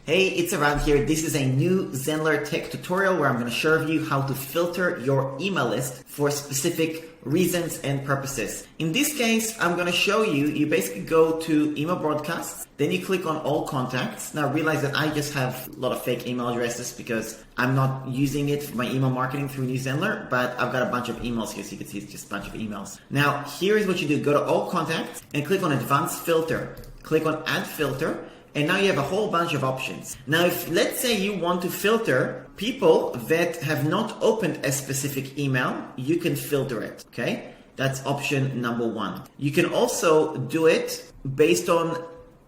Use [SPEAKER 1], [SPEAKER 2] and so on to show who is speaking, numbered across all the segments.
[SPEAKER 1] Hey, it's Aran here. This is a new Zenler tech tutorial where I'm going to show you how to filter your email list for specific reasons and purposes. In this case, I'm going to show you basically go to email broadcasts, then you click on all contacts. Now realize that I just have a lot of fake email addresses because I'm not using it for my email marketing through New Zenler, but I've got a bunch of emails here, so you can see it's just a bunch of emails. Now, here is what you do. Go to all contacts and click on advanced filter. Click on add filter. And now you have a whole bunch of options. Now, if let's say you want to filter people that have not opened a specific email, you can filter it, okay? That's option number 1. You can also do it based on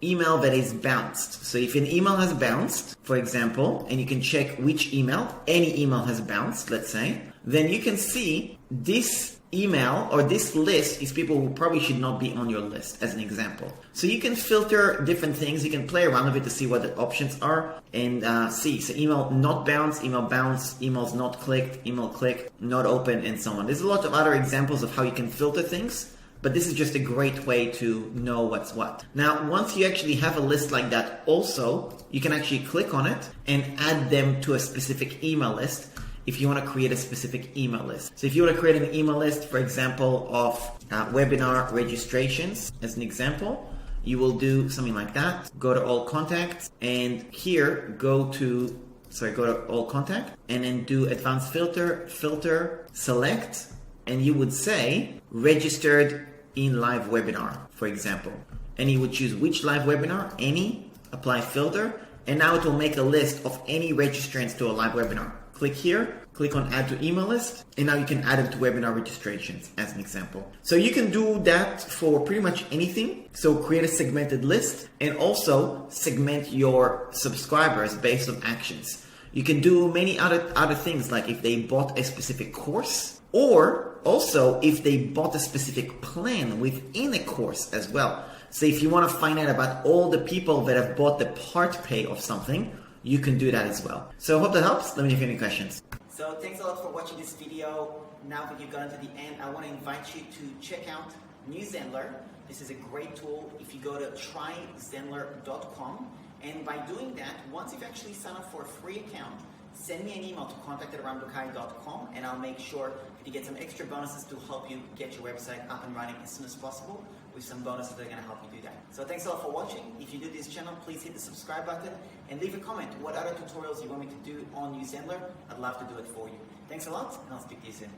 [SPEAKER 1] email that is bounced. So if an email has bounced, for example, and you can check which email, any email has bounced, let's say, then you can see this email or this list is people who probably should not be on your list, as an example. So you can filter different things. You can play around with it to see what the options are and see. So email not bounced, email bounced, emails not clicked, email clicked, not open, and so on. There's a lot of other examples of how you can filter things, but this is just a great way to know what's what. Now, once you actually have a list like that, also, you can actually click on it and add them to a specific email list if you want to create a specific email list. So if you want to create an email list, for example, of webinar registrations, as an example, you will do something like that. Go to all contacts, and here go to all contact, and then do advanced filter, select, and you would say registered in live webinar, for example. And you would choose which live webinar, any, apply filter, and now it will make a list of any registrants to a live webinar. Click here, click on add to email list, and now you can add it to webinar registrations as an example. So you can do that for pretty much anything. So create a segmented list and also segment your subscribers based on actions. You can do many other things, like if they bought a specific course, or also if they bought a specific plan within a course as well. So if you want to find out about all the people that have bought the part pay of something, you can do that as well. So I hope that helps. Let me know if you have any questions. So thanks a lot for watching this video. Now that you've gotten to the end, I want to invite you to check out New Zenler. This is a great tool. If you go to tryzenler.com, and by doing that, once you've actually signed up for a free account, send me an email to contact@aranbukai.com, and I'll make sure that you get some extra bonuses to help you get your website up and running as soon as possible, with some bonuses that are going to help you do that. So thanks a lot for watching. If you do this channel, please hit the subscribe button and leave a comment what other tutorials you want me to do on New Zenler. I'd love to do it for you. Thanks a lot, and I'll speak to you soon.